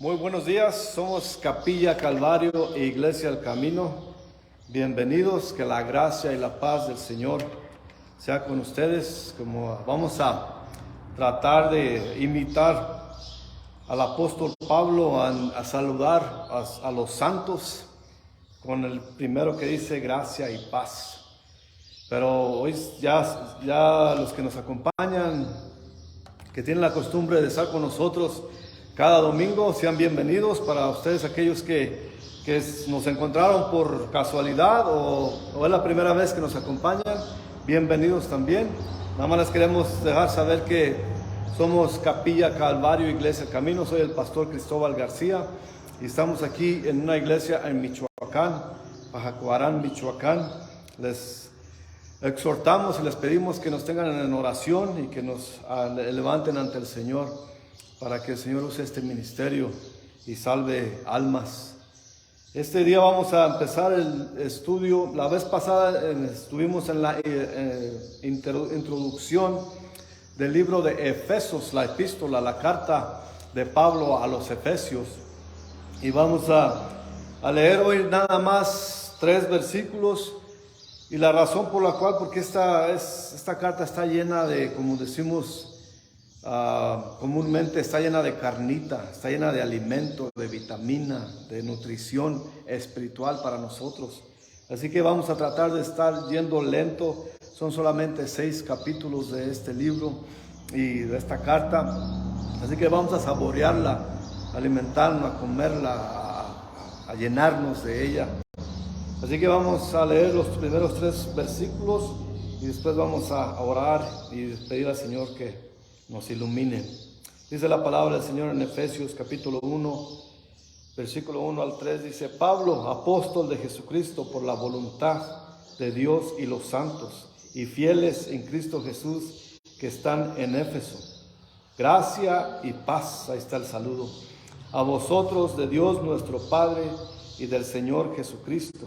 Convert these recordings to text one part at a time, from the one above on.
Muy buenos días, somos Capilla Calvario e Iglesia El Camino. Bienvenidos, que la gracia y la paz del Señor sea con ustedes. Como vamos a tratar de imitar al apóstol Pablo a saludar a los santos con el primero que dice gracia y paz. Pero hoy ya los que nos acompañan, que tienen la costumbre de estar con nosotros cada domingo, sean bienvenidos. Para ustedes, aquellos que nos encontraron por casualidad o es la primera vez que nos acompañan, bienvenidos también. Nada más les queremos dejar saber que somos Capilla Calvario, Iglesia El Camino. Soy el pastor Cristóbal García y estamos aquí en una iglesia en Michoacán, Pajacuarán, Michoacán. Les exhortamos y les pedimos que nos tengan en oración y que nos levanten ante el Señor, para que el Señor use este ministerio y salve almas. Este día vamos a empezar el estudio. La vez pasada estuvimos en la introducción del libro de Efesios, la epístola, la carta de Pablo a los Efesios. Y vamos a leer hoy nada más 3 versículos. Y la razón por la cual, porque esta carta está llena de, como decimos comúnmente, está llena de carnita, está llena de alimento, de vitamina, de nutrición espiritual para nosotros. Así que vamos a tratar de estar yendo lento. Son solamente 6 capítulos de este libro y de esta carta. Así que vamos a saborearla, a alimentarnos, a comerla, a llenarnos de ella. Así que vamos a leer los primeros 3 versículos y después vamos a orar y pedir al Señor que nos ilumine. Dice la palabra del Señor en Efesios capítulo 1, versículo 1 al 3. Dice: Pablo, apóstol de Jesucristo por la voluntad de Dios, y los santos y fieles en Cristo Jesús que están en Éfeso. Gracia y paz, ahí está el saludo, a vosotros de Dios nuestro Padre y del Señor Jesucristo.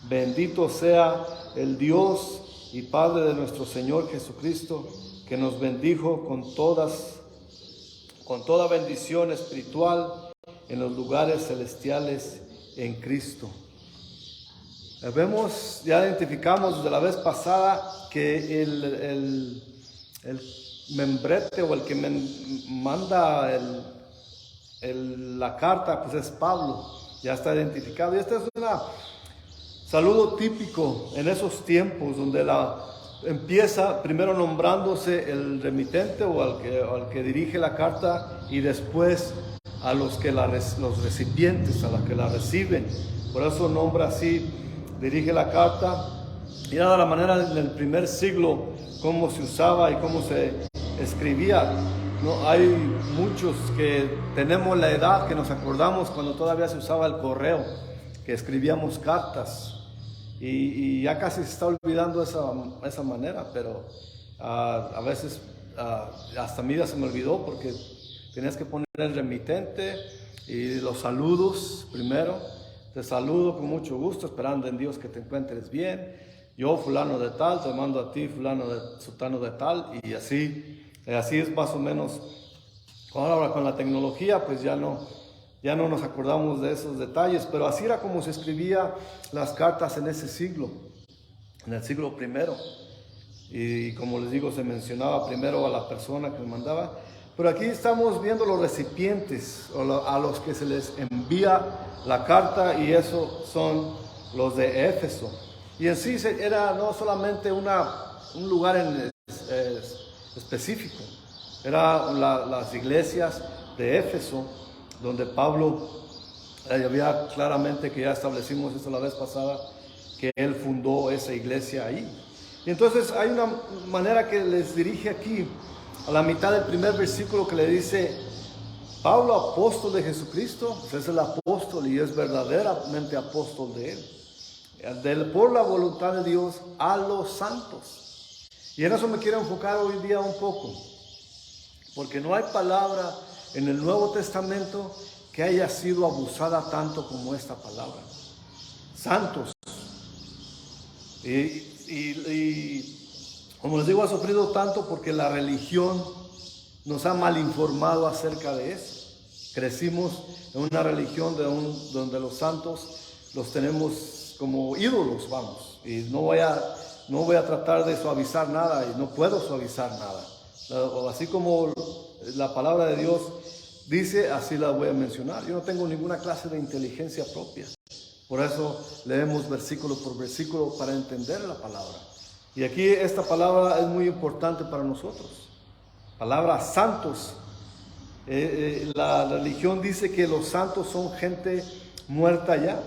Bendito sea el Dios y Padre de nuestro Señor Jesucristo, que nos bendijo con toda bendición espiritual en los lugares celestiales en Cristo. Ya identificamos desde la vez pasada que el membrete o el que manda la carta, pues es Pablo. Ya está identificado. Y este es un saludo típico en esos tiempos, donde empieza primero nombrándose el remitente o al que dirige la carta, y después a los recipientes, a los que la reciben. Por eso nombra así, dirige la carta. Y era la manera en el primer siglo cómo se usaba y cómo se escribía. No, hay muchos que tenemos la edad que nos acordamos cuando todavía se usaba el correo, que escribíamos cartas. Y ya casi se está olvidando esa manera, pero a veces hasta a mí ya se me olvidó, porque tenías que poner el remitente y los saludos primero. Te saludo con mucho gusto, esperando en Dios que te encuentres bien. Yo, fulano de tal, te mando a ti, fulano de sutano de tal, y así es más o menos. Ahora con la tecnología, pues ya no nos acordamos de esos detalles, pero así era como se escribía las cartas en ese siglo, en el siglo primero. Y como les digo, se mencionaba primero a la persona que mandaba. Pero aquí estamos viendo los recipientes a los que se les envía la carta, y eso son los de Éfeso. Y en sí era no solamente un lugar específico, eran las iglesias de Éfeso, donde Pablo había claramente, que ya establecimos esto la vez pasada, que él fundó esa iglesia ahí. Y entonces hay una manera que les dirige aquí, a la mitad del primer versículo, que le dice: Pablo, apóstol de Jesucristo. Pues es el apóstol y es verdaderamente apóstol de él, por la voluntad de Dios, a los santos. Y en eso me quiero enfocar hoy día un poco, porque no hay palabra en el Nuevo Testamento que haya sido abusada tanto como esta palabra. Santos. Y como les digo, ha sufrido tanto porque la religión nos ha mal informado acerca de eso. Crecimos en una religión donde los santos los tenemos como ídolos, vamos. Y no voy a tratar de suavizar nada, y no puedo suavizar nada. Así como la palabra de Dios dice, así la voy a mencionar. Yo no tengo ninguna clase de inteligencia propia. Por eso leemos versículo por versículo para entender la palabra. Y aquí esta palabra es muy importante para nosotros. Palabra santos. La religión dice que los santos son gente muerta ya,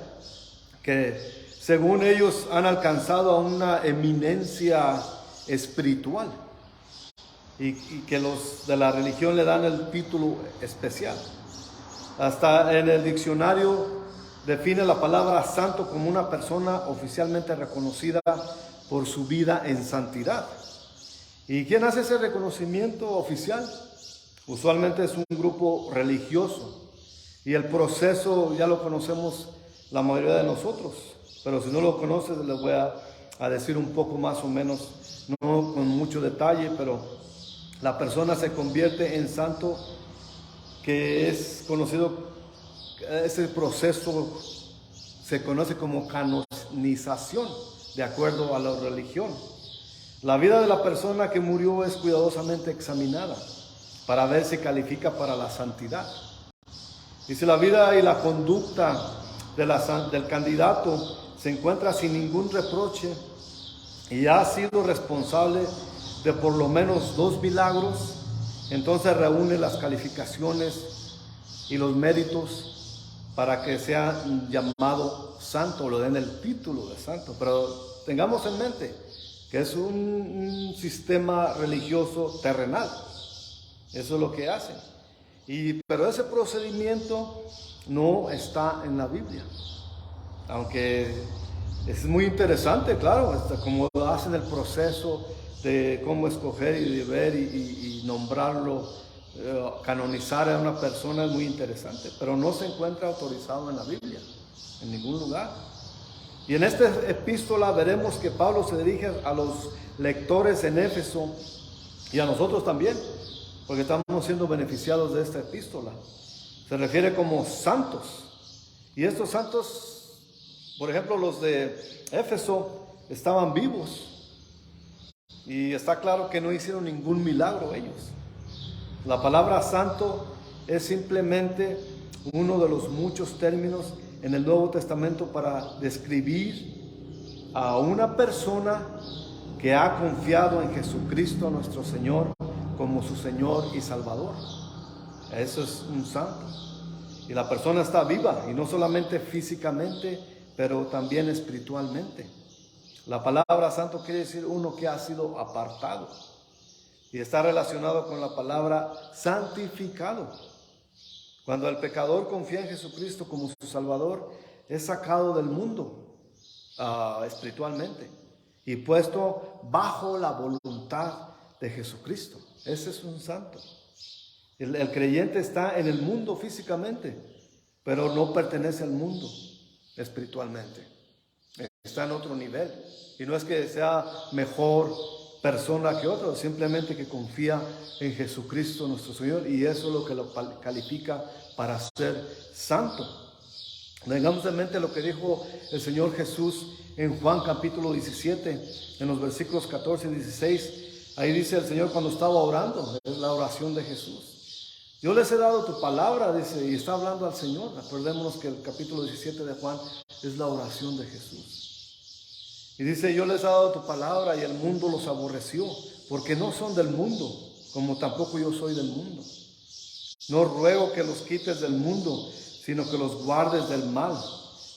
que según ellos han alcanzado a una eminencia espiritual y que los de la religión le dan el título especial. Hasta en el diccionario define la palabra santo como una persona oficialmente reconocida por su vida en santidad. ¿Y quién hace ese reconocimiento oficial? Usualmente es un grupo religioso, y el proceso ya lo conocemos la mayoría de nosotros, pero si no lo conoces les voy a decir un poco más o menos, no con mucho detalle, pero la persona se convierte en santo, que es conocido, ese proceso se conoce como canonización, de acuerdo a la religión. La vida de la persona que murió es cuidadosamente examinada para ver si califica para la santidad. Y si la vida y la conducta del candidato se encuentra sin ningún reproche y ha sido responsable de por lo menos 2 milagros, entonces reúne las calificaciones y los méritos para que sea llamado santo, o le den el título de santo. Pero tengamos en mente que es un sistema religioso terrenal. Eso es lo que hacen. Pero ese procedimiento no está en la Biblia. Aunque es muy interesante, claro, como hacen el proceso de cómo escoger y de ver y nombrarlo, canonizar a una persona es muy interesante, pero no se encuentra autorizado en la Biblia, en ningún lugar. Y en esta epístola veremos que Pablo se dirige a los lectores en Éfeso y a nosotros también, porque estamos siendo beneficiados de esta epístola. Se refiere como santos. Y estos santos, por ejemplo, los de Éfeso estaban vivos. Y está claro que no hicieron ningún milagro ellos. La palabra santo es simplemente uno de los muchos términos en el Nuevo Testamento para describir a una persona que ha confiado en Jesucristo nuestro Señor como su Señor y Salvador. Eso es un santo. Y la persona está viva, y no solamente físicamente, pero también espiritualmente. La palabra santo quiere decir uno que ha sido apartado, y está relacionado con la palabra santificado. Cuando el pecador confía en Jesucristo como su Salvador, es sacado del mundo espiritualmente y puesto bajo la voluntad de Jesucristo. Ese es un santo. El creyente está en el mundo físicamente, pero no pertenece al mundo espiritualmente. Está en otro nivel. Y no es que sea mejor persona que otro, simplemente que confía en Jesucristo nuestro Señor, y eso es lo que lo califica para ser santo. Tengamos en mente lo que dijo el Señor Jesús en Juan capítulo 17, en los versículos 14 y 16. Ahí dice el Señor cuando estaba orando, es la oración de Jesús. Yo les he dado tu palabra, dice, y está hablando al Señor. Acordémonos que el capítulo 17 de Juan es la oración de Jesús. Y dice, yo les he dado tu palabra y el mundo los aborreció, porque no son del mundo, como tampoco yo soy del mundo. No ruego que los quites del mundo, sino que los guardes del mal.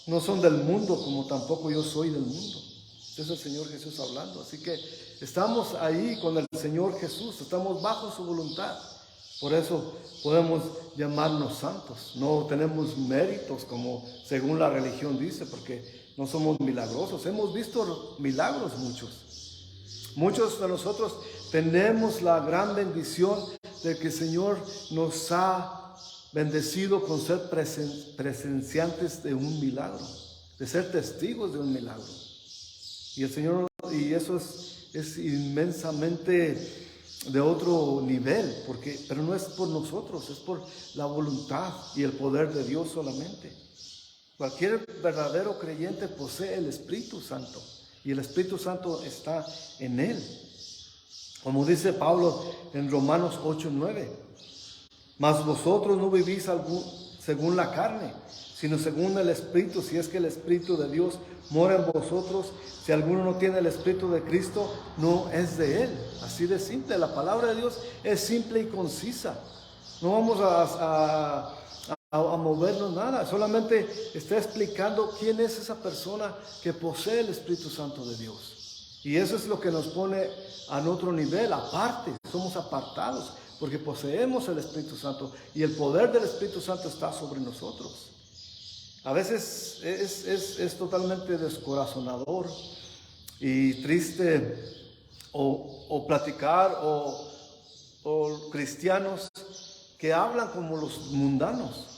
No son del mundo, como tampoco yo soy del mundo. Ese es el Señor Jesús hablando. Así que estamos ahí con el Señor Jesús, estamos bajo su voluntad. Por eso podemos llamarnos santos. No tenemos méritos como según la religión dice, porque no somos milagrosos. Hemos visto milagros muchos. Muchos de nosotros tenemos la gran bendición de que el Señor nos ha bendecido con ser presenciantes de un milagro, de ser testigos de un milagro. Y el Señor, y eso es inmensamente nivel, pero no es por nosotros, es por la voluntad y el poder de Dios solamente. Cualquier verdadero creyente posee el Espíritu Santo y el Espíritu Santo está en él. Como dice Pablo en Romanos 8:9, mas vosotros no vivís según la carne, sino según el Espíritu, si es que el Espíritu de Dios mora en vosotros. Si alguno no tiene el Espíritu de Cristo, no es de él. Así de simple, la palabra de Dios es simple y concisa. No vamos a movernos nada, solamente está explicando quién es esa persona que posee el Espíritu Santo de Dios. Y eso es lo que nos pone a otro nivel, aparte, somos apartados, porque poseemos el Espíritu Santo y el poder del Espíritu Santo está sobre nosotros. A veces es totalmente descorazonador y triste o platicar o cristianos que hablan como los mundanos,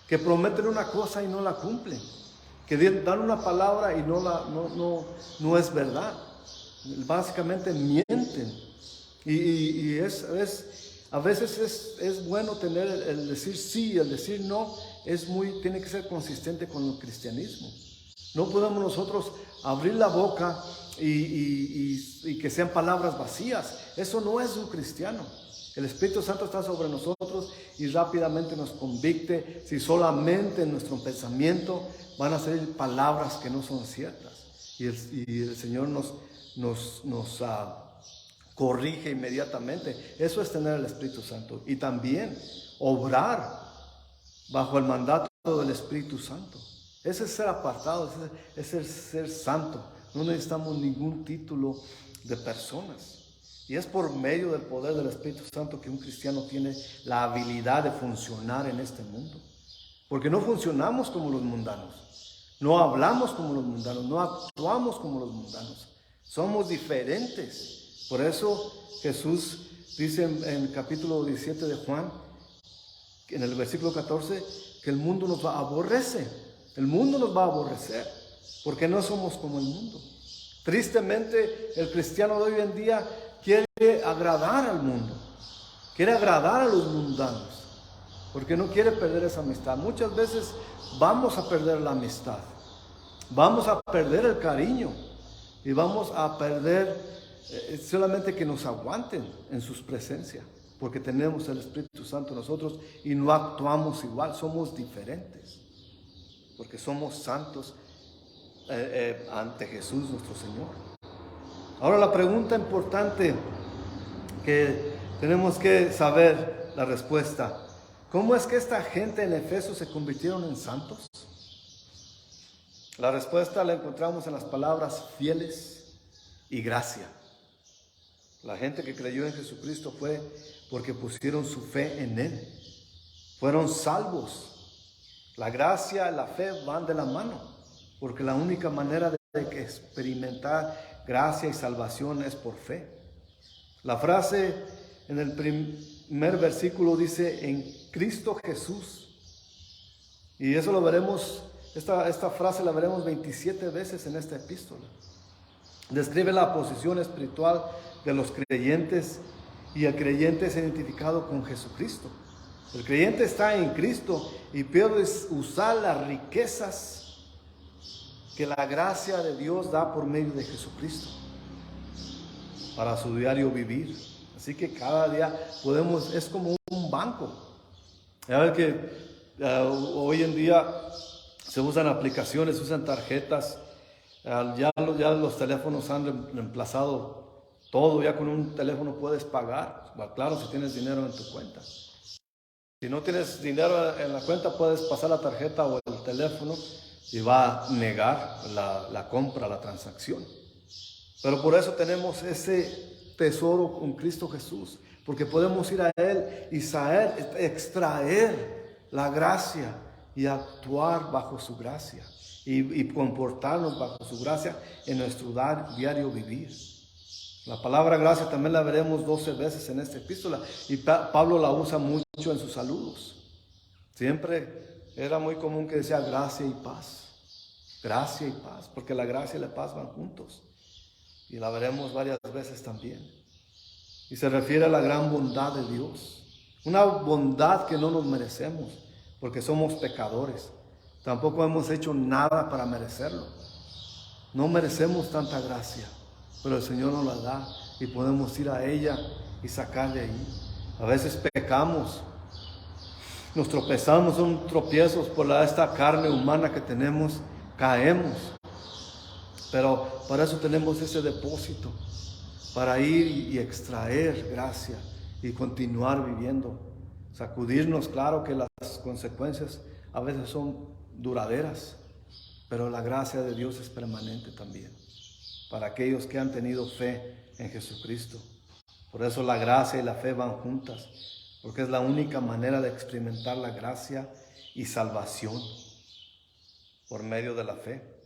que prometen una cosa y no la cumplen, que dan una palabra y no es verdad. Básicamente mienten. Y a veces es bueno tener el decir sí, el decir no, tiene que ser consistente con el cristianismo. No podemos nosotros abrir la boca y que sean palabras vacías. Eso no es un cristiano. El Espíritu Santo está sobre nosotros y rápidamente nos convicte si solamente en nuestro pensamiento van a ser palabras que no son ciertas. Y el Señor nos corrige inmediatamente. Eso es tener el Espíritu Santo. Y también obrar bajo el mandato del Espíritu Santo. Ese es ser apartado, ese es ser santo. No necesitamos ningún título de personas. Y es por medio del poder del Espíritu Santo que un cristiano tiene la habilidad de funcionar en este mundo. Porque no funcionamos como los mundanos. No hablamos como los mundanos. No actuamos como los mundanos. Somos diferentes. Por eso Jesús dice en el capítulo 17 de Juan, en el versículo 14, que el mundo nos va a aborrecer. El mundo nos va a aborrecer porque no somos como el mundo. Tristemente, el cristiano de hoy en día quiere agradar al mundo, quiere agradar a los mundanos, porque no quiere perder esa amistad. Muchas veces vamos a perder la amistad, vamos a perder el cariño y vamos a perder solamente que nos aguanten en sus presencias, porque tenemos el Espíritu Santo nosotros y no actuamos igual, somos diferentes, porque somos santos ante Jesús nuestro Señor. Ahora la pregunta importante que tenemos que saber la respuesta: ¿cómo es que esta gente en Efeso se convirtieron en santos? La respuesta la encontramos en las palabras fieles y gracia. La gente que creyó en Jesucristo fue porque pusieron su fe en Él. Fueron salvos. La gracia y la fe van de la mano, porque la única manera de experimentar gracia y salvación es por fe. La frase en el primer versículo dice en Cristo Jesús. Y eso lo veremos, esta frase la veremos 27 veces en esta epístola. Describe la posición espiritual de los creyentes y el creyente es identificado con Jesucristo. El creyente está en Cristo y puede usar las riquezas que la gracia de Dios da por medio de Jesucristo para su diario vivir. Así que cada día es como un banco. Ya ven que hoy en día se usan aplicaciones, se usan tarjetas. Ya los teléfonos han reemplazado todo. Ya con un teléfono puedes pagar. Claro, si tienes dinero en tu cuenta. Si no tienes dinero en la cuenta, puedes pasar la tarjeta o el teléfono y va a negar la compra, la transacción. Pero por eso tenemos ese tesoro con Cristo Jesús, porque podemos ir a Él y extraer la gracia y actuar bajo su gracia y comportarnos bajo su gracia en nuestro diario vivir. La palabra gracia también la veremos 12 veces en esta epístola y Pablo la usa mucho en sus saludos. Siempre era muy común que decía gracia y paz. Gracia y paz, porque la gracia y la paz van juntos. Y la veremos varias veces también. Y se refiere a la gran bondad de Dios. Una bondad que no nos merecemos, porque somos pecadores. Tampoco hemos hecho nada para merecerlo. No merecemos tanta gracia, pero el Señor nos la da y podemos ir a ella y sacar de ahí. A veces pecamos, nos tropezamos, son tropiezos por esta carne humana que tenemos, caemos. Pero para eso tenemos ese depósito, para ir y extraer gracia y continuar viviendo. Sacudirnos, claro que las consecuencias a veces son duraderas, pero la gracia de Dios es permanente también, para aquellos que han tenido fe en Jesucristo. Por eso la gracia y la fe van juntas, porque es la única manera de experimentar la gracia y salvación por medio de la fe.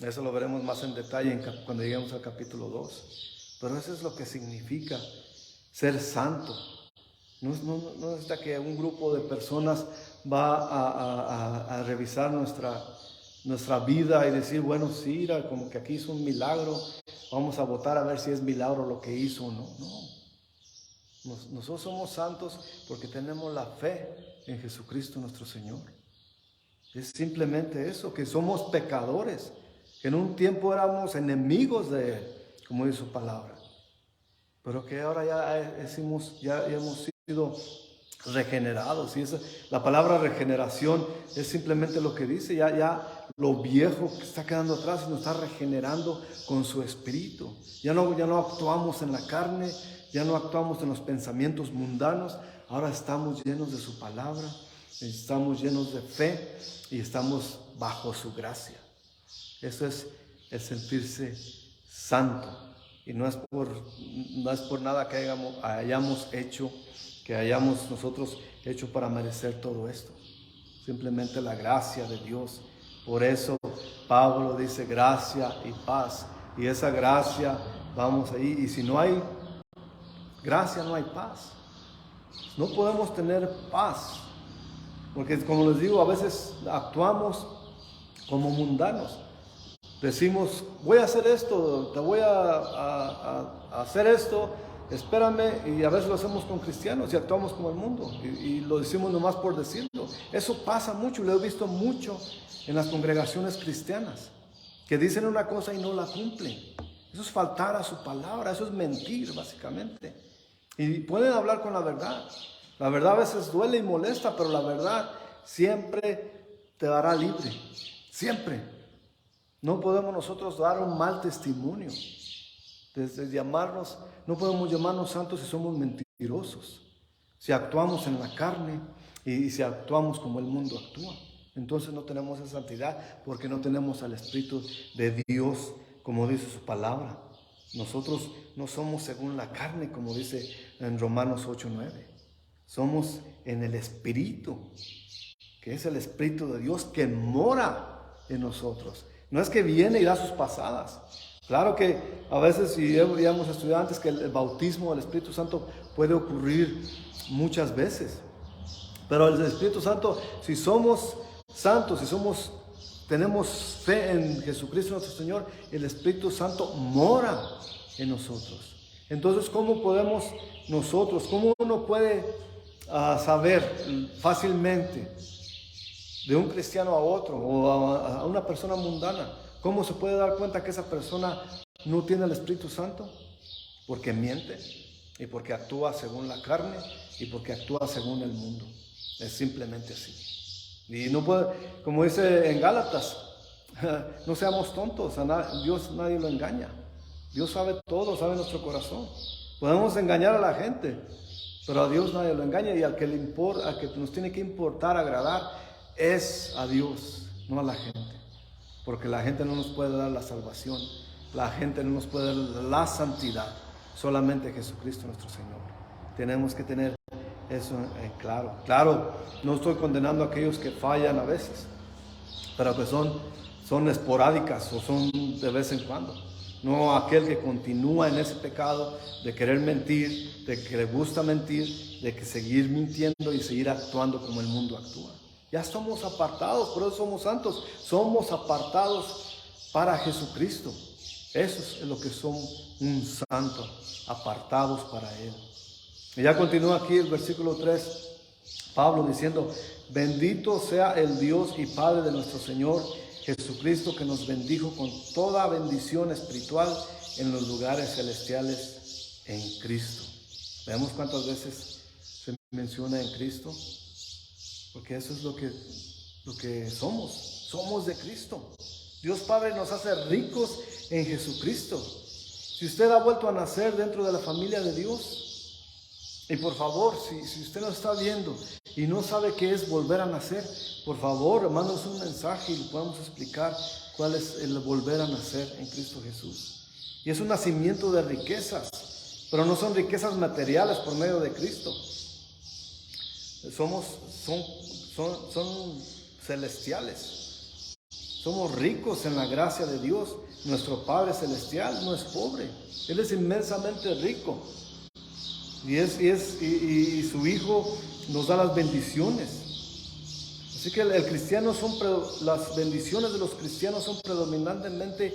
Eso lo veremos más en detalle cuando lleguemos al capítulo 2. Pero eso es lo que significa ser santo. No es hasta que un grupo de personas va a revisar nuestra vida y decir, bueno, sí, como que aquí hizo un milagro, vamos a votar a ver si es milagro lo que hizo o no. No. Nosotros somos santos porque tenemos la fe en Jesucristo nuestro Señor. Es simplemente eso, que somos pecadores, que en un tiempo éramos enemigos de Él, como dice su palabra, pero que ahora ya hemos sido regenerados. Y la palabra regeneración es simplemente lo que dice, ya lo viejo que está quedando atrás y nos está regenerando con su espíritu. Ya no actuamos en la carne, ya no actuamos en los pensamientos mundanos, ahora estamos llenos de su palabra, estamos llenos de fe y estamos bajo su gracia. Eso es el sentirse santo. Y no es por nada que hayamos hecho, que hayamos nosotros hecho para merecer todo esto. Simplemente la gracia de Dios. Por eso Pablo dice gracia y paz. Y esa gracia, vamos ahí. Y si no hay gracia, no hay paz. No podemos tener paz. Porque como les digo, a veces actuamos como mundanos. Decimos, voy a hacer esto, te voy a hacer esto, espérame, y a veces lo hacemos con cristianos y actuamos como el mundo, y lo decimos nomás por decirlo. Eso pasa mucho, lo he visto mucho en las congregaciones cristianas, que dicen una cosa y no la cumplen. Eso es faltar a su palabra, eso es mentir básicamente. Y pueden hablar con la verdad. La verdad a veces duele y molesta, pero la verdad siempre te hará libre, siempre. No podemos nosotros dar un mal testimonio. No podemos llamarnos santos si somos mentirosos. Si actuamos en la carne y si actuamos como el mundo actúa. Entonces no tenemos esa santidad porque no tenemos al Espíritu de Dios, como dice su palabra. Nosotros no somos según la carne, como dice en Romanos 8:9. Somos en el Espíritu, que es el Espíritu de Dios que mora en nosotros. No es que viene y da sus pasadas. Claro que a veces, y hemos estudiado antes, que el bautismo del Espíritu Santo puede ocurrir muchas veces. Pero el Espíritu Santo, si somos santos, tenemos fe en Jesucristo nuestro Señor, el Espíritu Santo mora en nosotros. Entonces, ¿cómo uno puede saber fácilmente de un cristiano a otro o a una persona mundana? ¿Cómo se puede dar cuenta que esa persona no tiene el Espíritu Santo? Porque miente y porque actúa según la carne y porque actúa según el mundo. Es simplemente así. Y no puede, como dice en Gálatas, no seamos tontos, Dios nadie lo engaña. Dios sabe todo, sabe nuestro corazón. Podemos engañar a la gente, pero a Dios nadie lo engaña, y al que nos tiene que importar agradar es a Dios, no a la gente. Porque la gente no nos puede dar la salvación, la gente no nos puede dar la santidad, solamente Jesucristo nuestro Señor. Tenemos que tener eso claro. Claro, no estoy condenando a aquellos que fallan a veces, pero que son esporádicas o son de vez en cuando. No aquel que continúa en ese pecado de querer mentir, de que le gusta mentir, de que seguir mintiendo y seguir actuando como el mundo actúa. Ya somos apartados, por eso somos santos. Somos apartados para Jesucristo. Eso es lo que son un santo, apartados para Él. Y ya continúa aquí el versículo 3, Pablo diciendo: bendito sea el Dios y Padre de nuestro Señor Jesucristo, que nos bendijo con toda bendición espiritual en los lugares celestiales en Cristo. Veamos cuántas veces se menciona en Cristo, porque eso es lo que somos de Cristo. Dios Padre nos hace ricos en Jesucristo. Si usted ha vuelto a nacer dentro de la familia de Dios, y por favor, si usted nos está viendo y no sabe qué es volver a nacer, por favor, mándanos un mensaje y le podemos explicar cuál es el volver a nacer en Cristo Jesús. Y es un nacimiento de riquezas, pero no son riquezas materiales por medio de Cristo. Son celestiales. Somos ricos en la gracia de Dios. Nuestro Padre Celestial no es pobre. Él es inmensamente rico. Y su Hijo nos da las bendiciones. Así que las bendiciones de los cristianos son predominantemente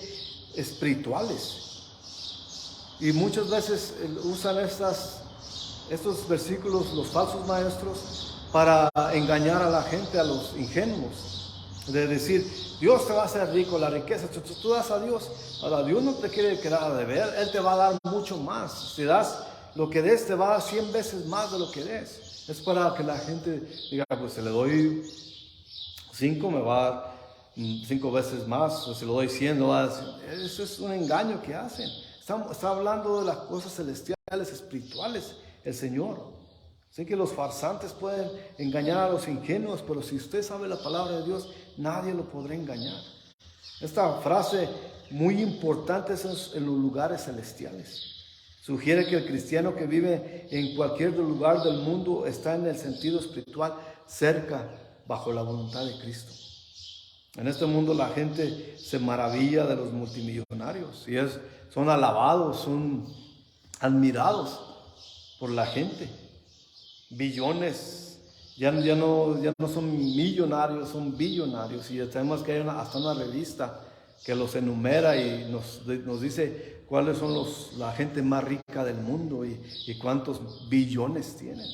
espirituales. Y muchas veces usan estos versículos los falsos maestros para engañar a la gente, a los ingenuos. De decir, Dios te va a hacer rico, la riqueza, tú das a Dios. Ahora, Dios no te quiere quedar a deber, Él te va a dar mucho más. Si das lo que des, te va a dar 100 veces más de lo que des. Es para que la gente diga, pues si le doy 5, me va a dar 5 veces más, o si le doy 100, no va a dar. Eso es un engaño que hacen. Está hablando de las cosas celestiales, espirituales, el Señor. Sé que los farsantes pueden engañar a los ingenuos, pero si usted sabe la palabra de Dios, nadie lo podrá engañar. Esta frase muy importante es en los lugares celestiales. Sugiere que el cristiano que vive en cualquier lugar del mundo está en el sentido espiritual cerca, bajo la voluntad de Cristo. En este mundo la gente se maravilla de los multimillonarios y son alabados, son admirados por la gente. Billones, ya no son millonarios, son billonarios. Y tenemos que hay hasta una revista que los enumera y nos dice cuáles son la gente más rica del mundo y cuántos billones tienen.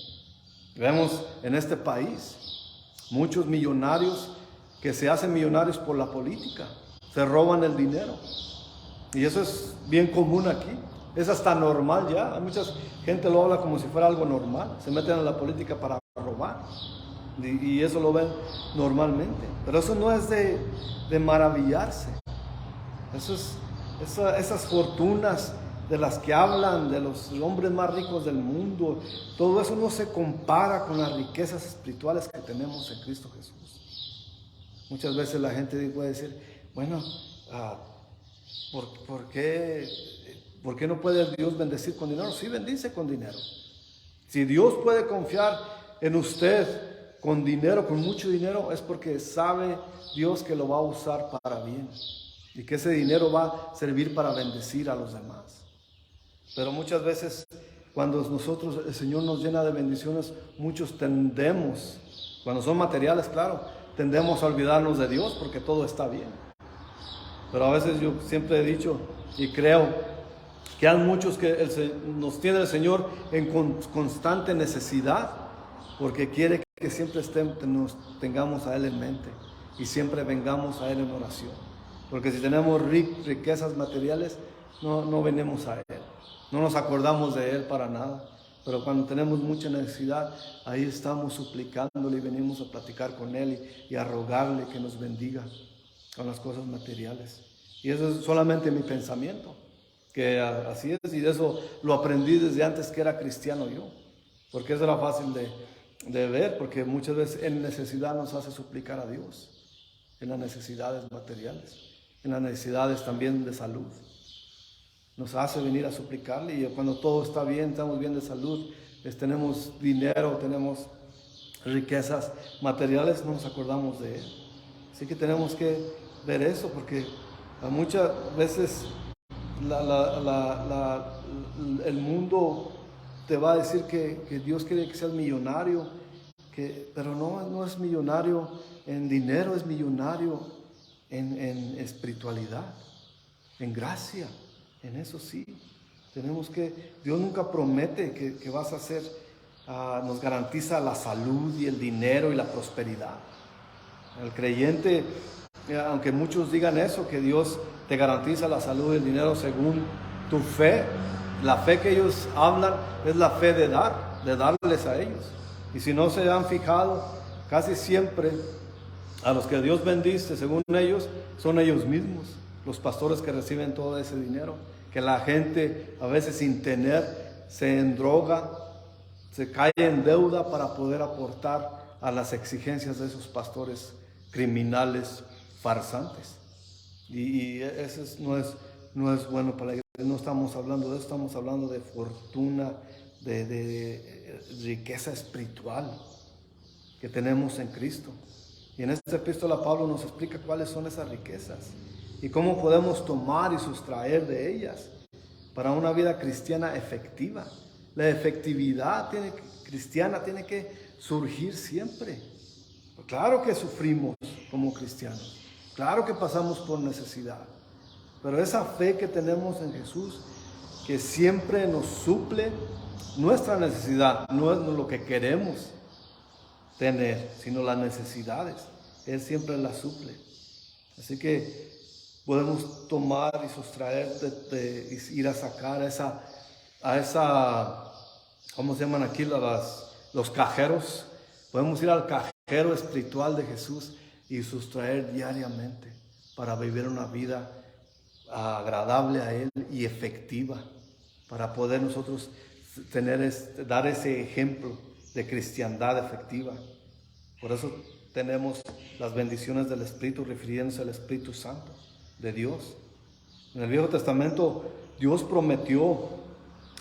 Vemos en este país muchos millonarios que se hacen millonarios por la política, se roban el dinero. Y eso es bien común aquí. Es hasta normal ya. Hay mucha gente lo habla como si fuera algo normal. Se meten en la política para robar. Y eso lo ven normalmente. Pero eso no es de maravillarse. Esas fortunas de las que hablan, de los hombres más ricos del mundo, todo eso no se compara con las riquezas espirituales que tenemos en Cristo Jesús. Muchas veces la gente puede decir, bueno, ¿por qué no puede Dios bendecir con dinero? Sí, bendice con dinero. Si Dios puede confiar en usted con dinero, con mucho dinero, es porque sabe Dios que lo va a usar para bien y que ese dinero va a servir para bendecir a los demás. Pero muchas veces cuando el Señor nos llena de bendiciones, muchos tendemos, cuando son materiales, claro, tendemos a olvidarnos de Dios porque todo está bien. Pero a veces yo siempre he dicho y creo que hay muchos que nos tiene el Señor en constante necesidad, porque quiere que siempre nos tengamos a Él en mente y siempre vengamos a Él en oración. Porque si tenemos riquezas materiales, no venimos a Él, no nos acordamos de Él para nada. Pero cuando tenemos mucha necesidad, ahí estamos suplicándole y venimos a platicar con Él y a rogarle que nos bendiga con las cosas materiales. Y eso es solamente mi pensamiento, que así es, y de eso lo aprendí desde antes que era cristiano yo, porque eso era fácil de ver, porque muchas veces en necesidad nos hace suplicar a Dios, en las necesidades materiales, en las necesidades también de salud. Nos hace venir a suplicarle, y cuando todo está bien, estamos bien de salud, tenemos dinero, tenemos riquezas materiales, no nos acordamos de Él. Así que tenemos que ver eso, porque muchas veces el mundo te va a decir que Dios quiere que seas millonario, pero no es millonario en dinero, es millonario en espiritualidad. en gracia, en eso sí. Dios nunca promete que vas a hacer, nos garantiza la salud y el dinero y la prosperidad. El creyente, aunque muchos digan eso, que Dios te garantiza la salud y el dinero según tu fe, la fe que ellos hablan es la fe de darles a ellos. Y si no se han fijado, casi siempre a los que Dios bendice, según ellos, son ellos mismos, los pastores que reciben todo ese dinero, que la gente a veces sin tener se endroga, se cae en deuda para poder aportar a las exigencias de esos pastores criminales, farsantes. Y eso no es bueno para la iglesia. No estamos hablando de eso, estamos hablando de fortuna, de riqueza espiritual que tenemos en Cristo. Y en esta epístola Pablo nos explica cuáles son esas riquezas y cómo podemos tomar y sustraer de ellas para una vida cristiana efectiva. La efectividad cristiana tiene que surgir siempre. Claro que sufrimos como cristianos, claro que pasamos por necesidad, pero esa fe que tenemos en Jesús, que siempre nos suple nuestra necesidad, no es lo que queremos tener, sino las necesidades. Él siempre las suple. Así que podemos tomar y sustraer, ir a sacar a esa, ¿cómo se llaman aquí? Los cajeros. Podemos ir al cajero espiritual de Jesús y sustraer diariamente para vivir una vida agradable a Él y efectiva, para poder nosotros dar ese ejemplo de cristiandad efectiva. Por eso tenemos las bendiciones del Espíritu, refiriéndose al Espíritu Santo de Dios. En el Viejo Testamento Dios prometió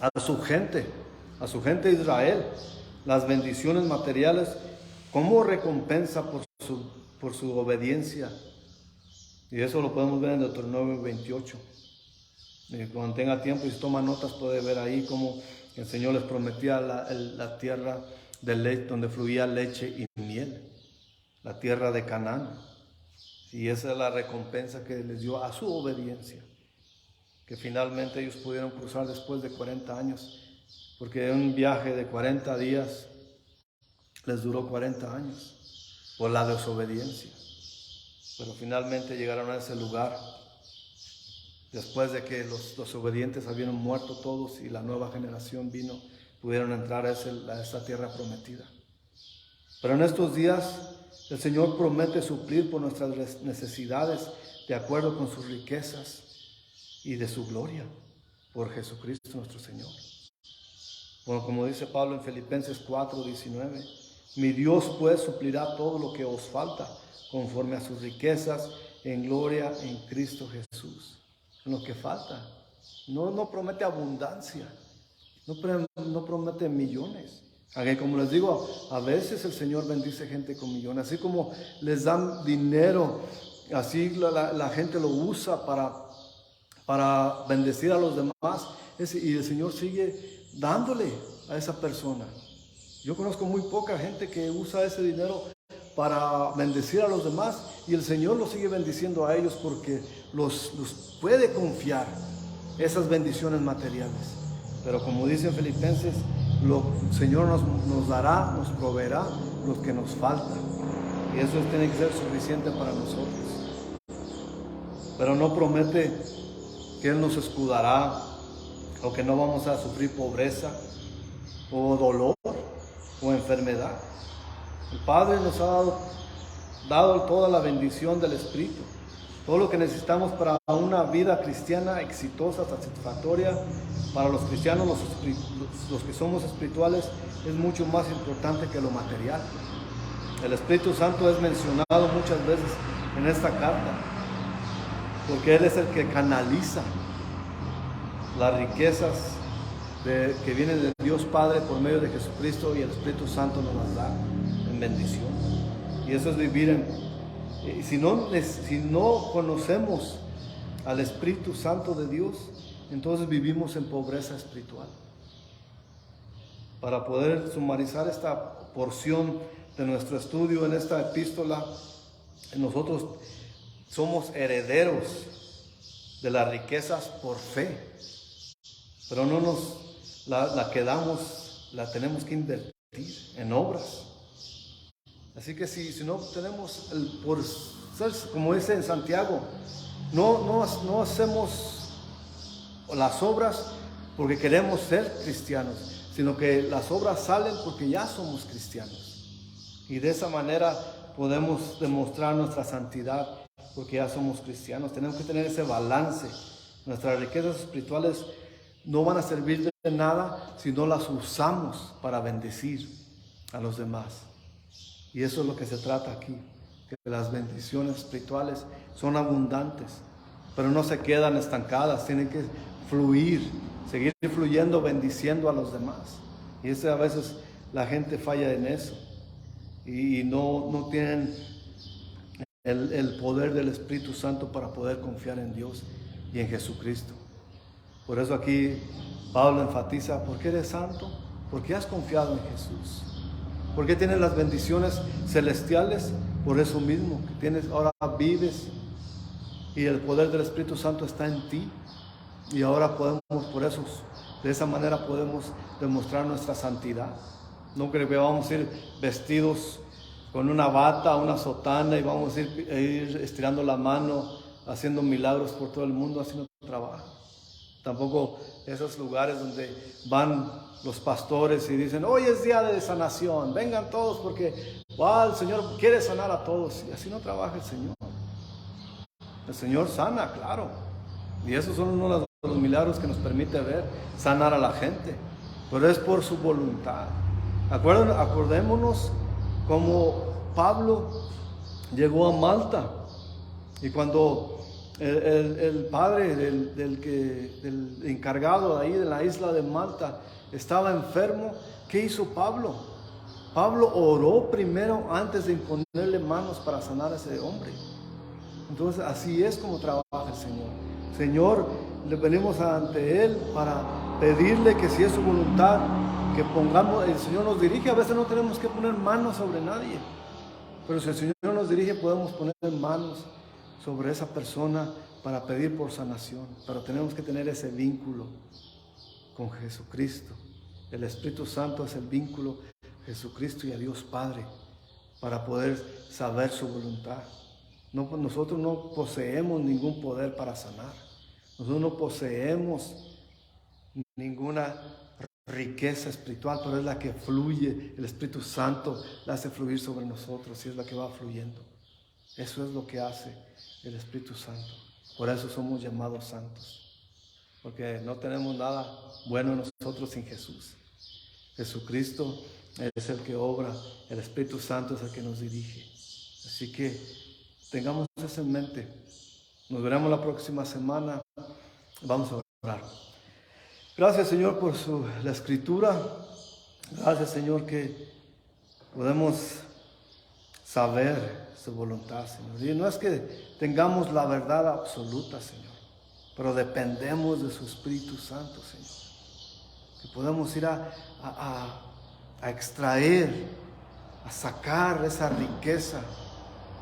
a su gente Israel, las bendiciones materiales como recompensa por su obediencia. Y eso lo podemos ver en Deuteronomio 28. Y cuando tenga tiempo y si toma notas puede ver ahí cómo el Señor les prometía la tierra de leche, donde fluía leche y miel, la tierra de Canaán. Y esa es la recompensa que les dio a su obediencia, que finalmente ellos pudieron cruzar después de 40 años, porque un viaje de 40 días les duró 40 años por la desobediencia. Pero finalmente llegaron a ese lugar después de que los desobedientes habían muerto todos y la nueva generación vino, pudieron entrar a esa tierra prometida. Pero en estos días el Señor promete suplir por nuestras necesidades de acuerdo con sus riquezas y de su gloria por Jesucristo nuestro Señor. Bueno, como dice Pablo en Filipenses 4:19, mi Dios pues suplirá todo lo que os falta conforme a sus riquezas en gloria en Cristo Jesús. En lo que falta. No promete abundancia, no promete millones. Aunque como les digo, a veces el Señor bendice gente con millones, así como les dan dinero, así la gente lo usa para bendecir a los demás, y el Señor sigue dándole a esa persona. Yo conozco muy poca gente que usa ese dinero para bendecir a los demás y el Señor los sigue bendiciendo a ellos porque los puede confiar esas bendiciones materiales. Pero como dice en Filipenses, el Señor nos dará, nos proveerá lo que nos falta. Y eso tiene que ser suficiente para nosotros. Pero no promete que Él nos escudará o que no vamos a sufrir pobreza o dolor o enfermedad. El Padre nos ha dado toda la bendición del Espíritu, todo lo que necesitamos para una vida cristiana exitosa, satisfactoria. Para los cristianos, los que somos espirituales, es mucho más importante que lo material. El Espíritu Santo es mencionado muchas veces en esta carta, porque Él es el que canaliza las riquezas que vienen de Dios Padre por medio de Jesucristo, y el Espíritu Santo nos las da en bendición. Y eso es vivir si no conocemos al Espíritu Santo de Dios, entonces vivimos en pobreza espiritual. Para poder sumarizar esta porción de nuestro estudio en esta epístola, nosotros somos herederos de las riquezas por fe, pero no nos la quedamos, la tenemos que invertir en obras. Así que si no tenemos por ser, como dice en Santiago, no hacemos las obras porque queremos ser cristianos, sino que las obras salen porque ya somos cristianos. Y de esa manera podemos demostrar nuestra santidad porque ya somos cristianos. Tenemos que tener ese balance. Nuestras riquezas espirituales no van a servir de nada si no las usamos para bendecir a los demás. Y eso es lo que se trata aquí, que las bendiciones espirituales son abundantes, pero no se quedan estancadas, tienen que fluir, seguir fluyendo, bendiciendo a los demás. Y a veces la gente falla en eso y no tienen el poder del Espíritu Santo para poder confiar en Dios y en Jesucristo. Por eso aquí Pablo enfatiza: ¿por qué eres santo? Porque has confiado en Jesús. ¿Por qué tienes las bendiciones celestiales? Por eso mismo, que tienes, ahora vives y el poder del Espíritu Santo está en ti. Y ahora podemos, por eso, de esa manera podemos demostrar nuestra santidad. No creo que vamos a ir vestidos con una bata, una sotana y vamos a ir estirando la mano, haciendo milagros por todo el mundo, haciendo trabajo. Tampoco esos lugares donde van los pastores y dicen: hoy es día de sanación, vengan todos porque el Señor quiere sanar a todos. Y así no trabaja el Señor. El Señor sana, claro. Y esos son uno de los milagros que nos permite ver, sanar a la gente. Pero es por su voluntad. Acordémonos cómo Pablo llegó a Malta. Y cuando el padre del encargado de ahí de la isla de Malta estaba enfermo, ¿qué hizo Pablo? Pablo oró primero antes de imponerle manos para sanar a ese hombre. Entonces así es como trabaja el Señor. Señor, le venimos ante Él para pedirle que si es su voluntad, que pongamos, el Señor nos dirige. A veces no tenemos que poner manos sobre nadie, pero si el Señor nos dirige podemos poner manos sobre esa persona para pedir por sanación. Pero tenemos que tener ese vínculo con Jesucristo. El Espíritu Santo es el vínculo a Jesucristo y a Dios Padre para poder saber su voluntad. Nosotros no poseemos ningún poder para sanar. Nosotros no poseemos ninguna riqueza espiritual, pero es la que fluye. El Espíritu Santo la hace fluir sobre nosotros y es la que va fluyendo. Eso es lo que hace el Espíritu Santo. Por eso somos llamados santos, porque no tenemos nada bueno en nosotros sin Jesús. Jesucristo es el que obra, el Espíritu Santo es el que nos dirige. Así que tengamos eso en mente. Nos veremos la próxima semana. Vamos a orar. Gracias, Señor, por la Escritura. Gracias, Señor, que podemos saber su voluntad, Señor. Y no es que tengamos la verdad absoluta, Señor, pero dependemos de su Espíritu Santo, Señor. Que podemos ir a extraer, a sacar esa riqueza,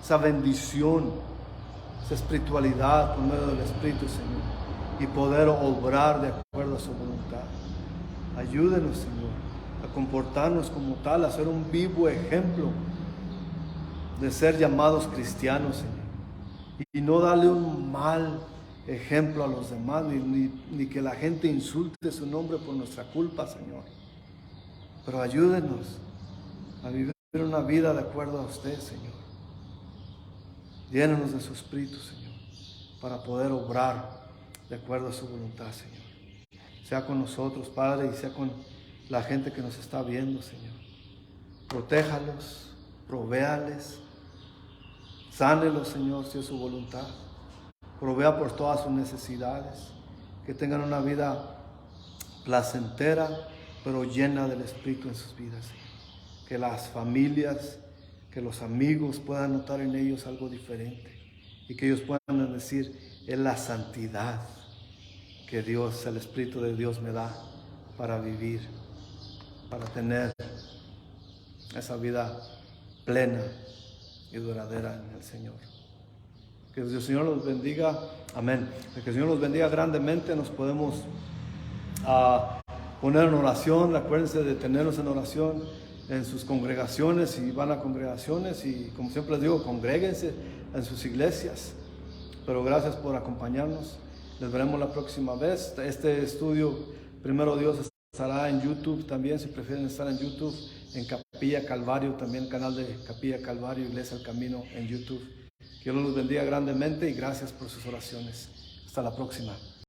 esa bendición, esa espiritualidad por medio del Espíritu, Señor, y poder obrar de acuerdo a su voluntad. Ayúdenos, Señor, a comportarnos como tal, a ser un vivo ejemplo de ser llamados cristianos, Señor, y no darle un mal ejemplo a los demás, ni que la gente insulte su nombre por nuestra culpa, Señor. Pero ayúdenos a vivir una vida de acuerdo a usted, Señor. Llénenos de su Espíritu, Señor, para poder obrar de acuerdo a su voluntad, Señor. Sea con nosotros, Padre, y sea con la gente que nos está viendo, Señor. Protéjalos, provéales, sánelos, Señor, si es su voluntad. Provea por todas sus necesidades, que tengan una vida placentera, pero llena del Espíritu en sus vidas, Señor. Que las familias, que los amigos puedan notar en ellos algo diferente y que ellos puedan decir: es la santidad que Dios, el Espíritu de Dios me da para vivir, para tener esa vida plena y duradera en el Señor. Que el Señor los bendiga. Amén. Que el Señor los bendiga grandemente. Nos podemos poner en oración. Acuérdense de tenerlos en oración en sus congregaciones, si van a congregaciones, y como siempre les digo, congréguense en sus iglesias. Pero gracias por acompañarnos. Les veremos la próxima vez. Este estudio, primero Dios, estará en YouTube también, si prefieren estar en YouTube, en Capilla Calvario, también el canal de Capilla Calvario, Iglesia El Camino en YouTube. Que Dios los bendiga grandemente y gracias por sus oraciones. Hasta la próxima.